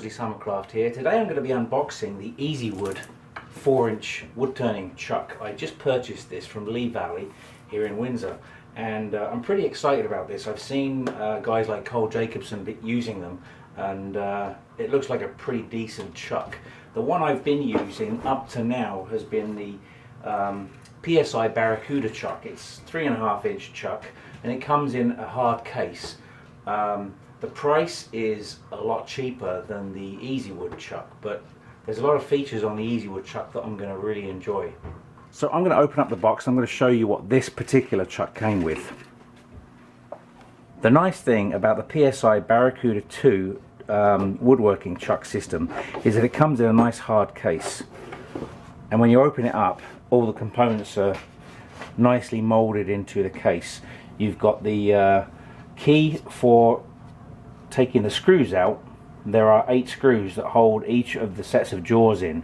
Grizzly Summercraft here. Today I'm going to be unboxing the Easywood 4-inch wood turning chuck. I just purchased this from Lee Valley here in Windsor, and I'm pretty excited about this. I've seen guys like Cole Jacobson using them, and it looks like a pretty decent chuck. The one I've been using up to now has been the PSI Barracuda chuck. It's 3.5-inch chuck, and it comes in a hard case. The price is a lot cheaper than the Easywood chuck, but there's a lot of features on the Easywood chuck that I'm going to really enjoy. So I'm going to open up the box. I'm going to show you what this particular chuck came with. The nice thing about the PSI Barracuda 2 woodworking chuck system is that it comes in a nice hard case, and when you open it up, all the components are nicely molded into the case. You've got the key for taking the screws out. There are 8 screws that hold each of the sets of jaws in,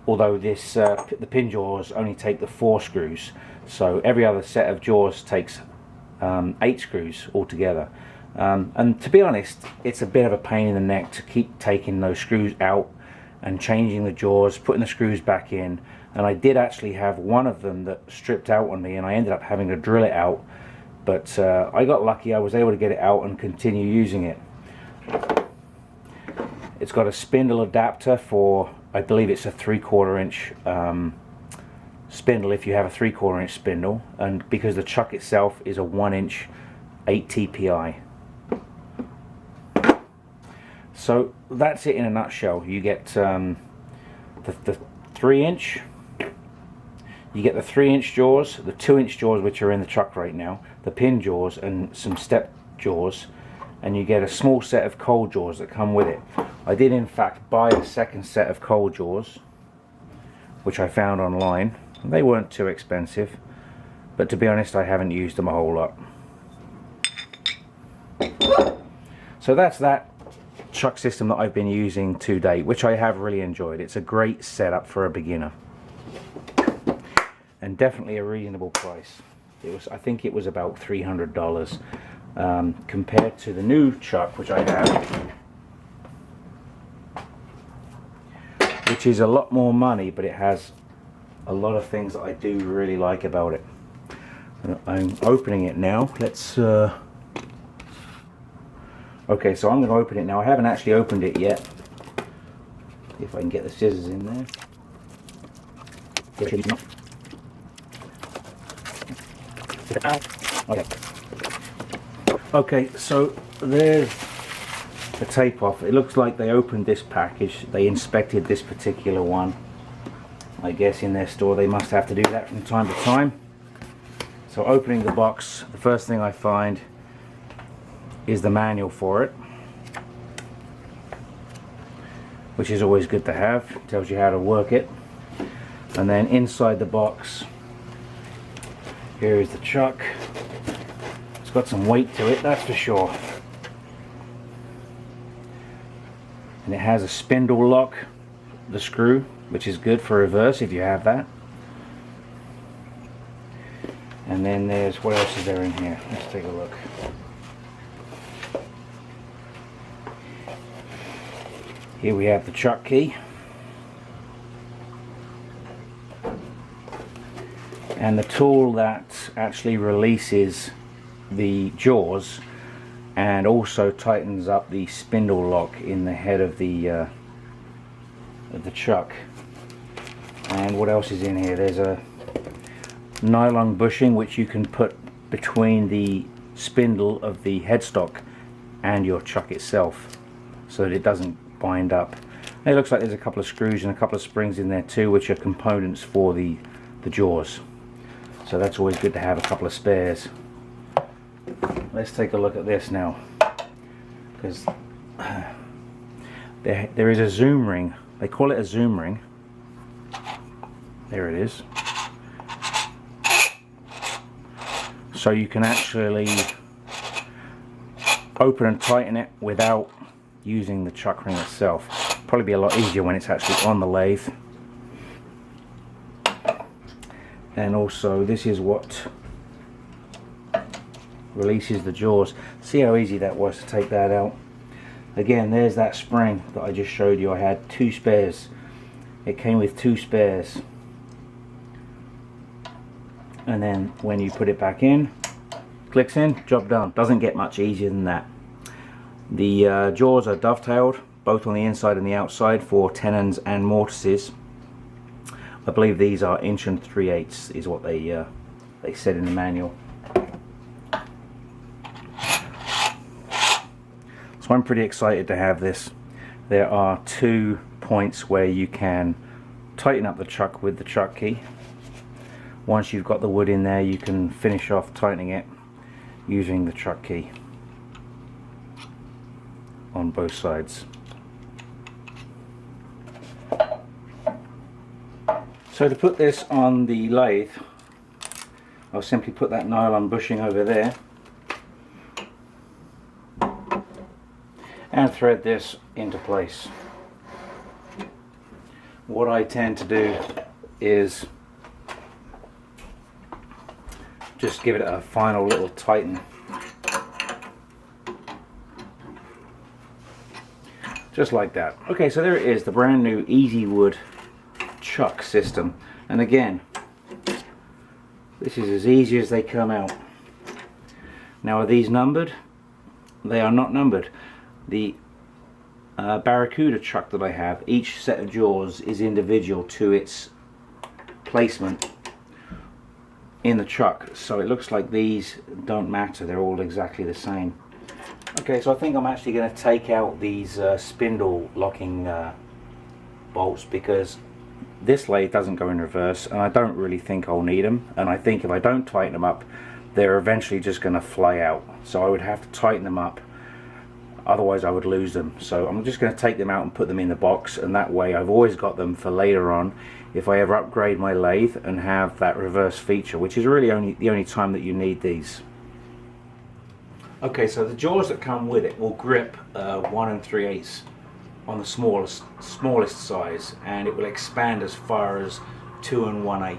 although this the pin jaws only take the 4 screws, so every other set of jaws takes 8 screws altogether. And to be honest, it's a bit of a pain in the neck to keep taking those screws out and changing the jaws, putting the screws back in, and I did actually have one of them that stripped out on me, and I ended up having to drill it out, but I got lucky. I was able to get it out and continue using it. It's got a spindle adapter for, I believe it's a 3/4 inch spindle if you have a 3/4 inch spindle, and because the chuck itself is a 1-inch 8 TPI. So that's it in a nutshell. You get the 3-inch, you get the 3-inch jaws, the 2-inch jaws which are in the chuck right now, the pin jaws and some step jaws, and you get a small set of cold jaws that come with it. I did in fact buy a second set of cold jaws, which I found online. They weren't too expensive, but to be honest, I haven't used them a whole lot. So that's that chuck system that I've been using to date, which I have really enjoyed. It's a great setup for a beginner, and definitely a reasonable price. I think it was about $300 compared to the new chuck which I have, which is a lot more money, but it has a lot of things that I do really like about it. I'm opening it now. Let's okay, so I'm going to open it now. I haven't actually opened it yet. See if I can get the scissors in there. Okay. Okay, so there's the tape off. It looks like they opened this package. They inspected this particular one. I guess in their store they must have to do that from time to time. So opening the box, the first thing I find is the manual for it, which is always good to have. It tells you how to work it. And then inside the box, here is the chuck. It's got some weight to it, that's for sure. And it has a spindle lock, the screw, which is good for reverse if you have that. And then there's, what else is there in here? Let's take a look. Here we have the chuck key, and the tool that actually releases the jaws and also tightens up the spindle lock in the head of the chuck. And what else is in here? There's a nylon bushing which you can put between the spindle of the headstock and your chuck itself, so that it doesn't bind up. And it looks like there's a couple of screws and a couple of springs in there too, which are components for the jaws. So that's always good to have a couple of spares. Let's take a look at this now, because there is a zoom ring. They call it a zoom ring. There it is. So you can actually open and tighten it without using the chuck ring itself. Probably be a lot easier when it's actually on the lathe. And also this is what releases the jaws. See how easy that was to take that out. Again, there's that spring that I just showed you. I had 2 spares. It came with 2 spares. And then when you put it back in, clicks in, job done. Doesn't get much easier than that. The jaws are dovetailed, both on the inside and the outside, for tenons and mortises. I believe these are 1 3/8 is what they said in the manual. So I'm pretty excited to have this. There are 2 points where you can tighten up the chuck with the chuck key. Once you've got the wood in there, you can finish off tightening it using the chuck key on both sides. So to put this on the lathe, I'll simply put that nylon bushing over there and thread this into place. What I tend to do is just give it a final little tighten. Just like that. Okay, so there it is, the brand new Easywood chuck system. And again, this is as easy as they come out. Now, are these numbered? They are not numbered. The Barracuda chuck that I have, each set of jaws is individual to its placement in the chuck, so it looks like these don't matter, they're all exactly the same. Okay, so I think I'm actually going to take out these spindle locking bolts, because this lathe doesn't go in reverse and I don't really think I'll need them, and I think if I don't tighten them up they're eventually just going to fly out, so I would have to tighten them up, otherwise I would lose them. So I'm just going to take them out and put them in the box, and that way I've always got them for later on if I ever upgrade my lathe and have that reverse feature, which is really the only time that you need these. Okay, so the jaws that come with it will grip 1 3/8 on the smallest size, and it will expand as far as 2 1/8.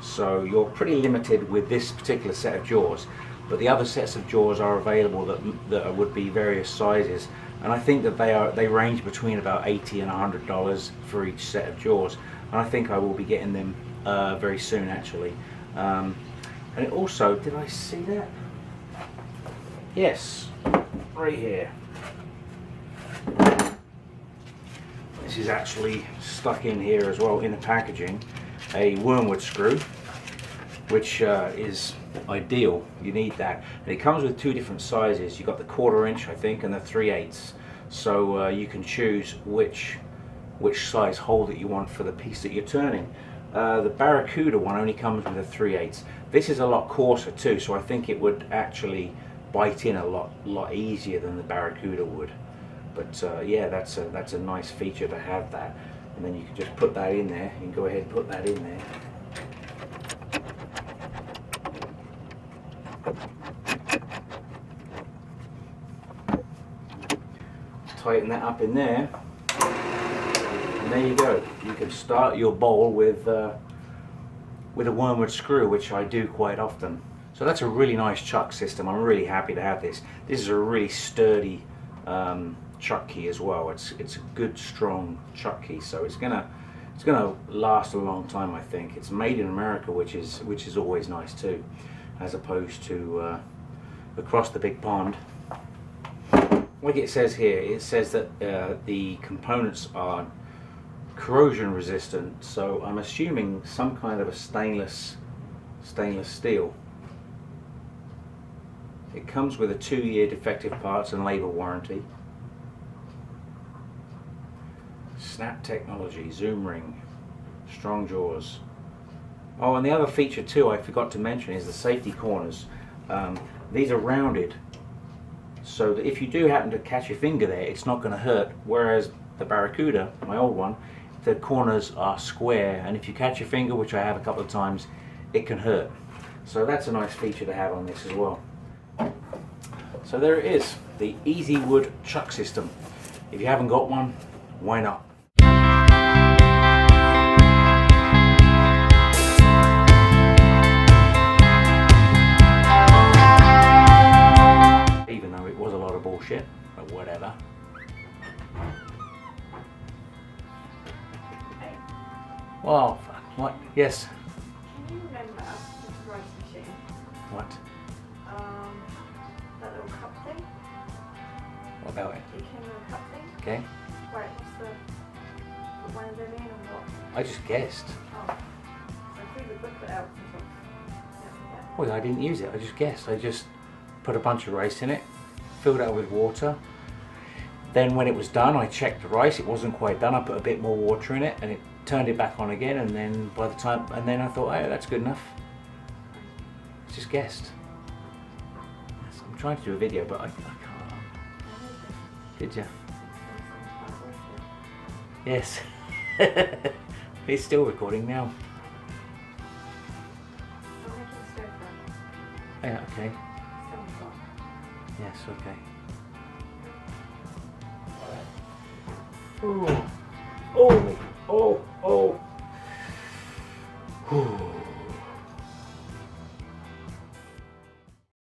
So you're pretty limited with this particular set of jaws, but the other sets of jaws are available that would be various sizes, and I think that they range between about $80 and $100 for each set of jaws, and I think I will be getting them very soon actually. And it also, did I see that? Yes, right here. This is actually stuck in here as well in the packaging, a Wormwood screw, which is ideal. You need that, and it comes with 2 different sizes. You've got the 1/4 inch, I think, and the 3/8, so you can choose which size hole that you want for the piece that you're turning. The Barracuda one only comes with a 3/8. This is a lot coarser too, so I think it would actually bite in a lot easier than the Barracuda would. But yeah, that's a nice feature to have that, and then you can just put that in there. You can go ahead and put that in there. Tighten that up in there, and there you go. You can start your bowl with a Wormwood screw, which I do quite often. So that's a really nice chuck system. I'm really happy to have this. This is a really sturdy chuck key as well. It's a good strong chuck key, so it's gonna last a long time. I think it's made in America, which is always nice too, as opposed to across the big pond. Like it says here, it says that the components are corrosion resistant, so I'm assuming some kind of a stainless steel. It comes with a 2-year defective parts and labor warranty. Snap technology, zoom ring, strong jaws. Oh, and the other feature too I forgot to mention is the safety corners. These are rounded, so that if you do happen to catch your finger there, it's not going to hurt, whereas the Barracuda, my old one, the corners are square, and if you catch your finger, which I have a couple of times, it can hurt. So that's a nice feature to have on this as well. So there it is, the Easywood chuck system. If you haven't got one, why not? Even though it was a lot of bullshit, but whatever. Oh, fuck. What? Yes. Can you remember the rice machine? What? That little cup thing? What about it? It came with a cup thing? Okay. Right, what's put one of them in or what? I just guessed. Oh. So I threw the booklet out and thought, yeah. Well, I didn't use it. I just guessed. I just put a bunch of rice in it, filled it up with water. Then when it was done, I checked the rice. It wasn't quite done. I put a bit more water in it, and it turned it back on again. And then by the time, and then I thought, oh, that's good enough. Just guessed. Yes, I'm trying to do a video, but I can't. Did you? Yes. It's still recording now. I'm making a stir fry. Yeah. Okay. 7 o'clock. Yes. Okay. Oh. Oh. Oh. Oh. Whew.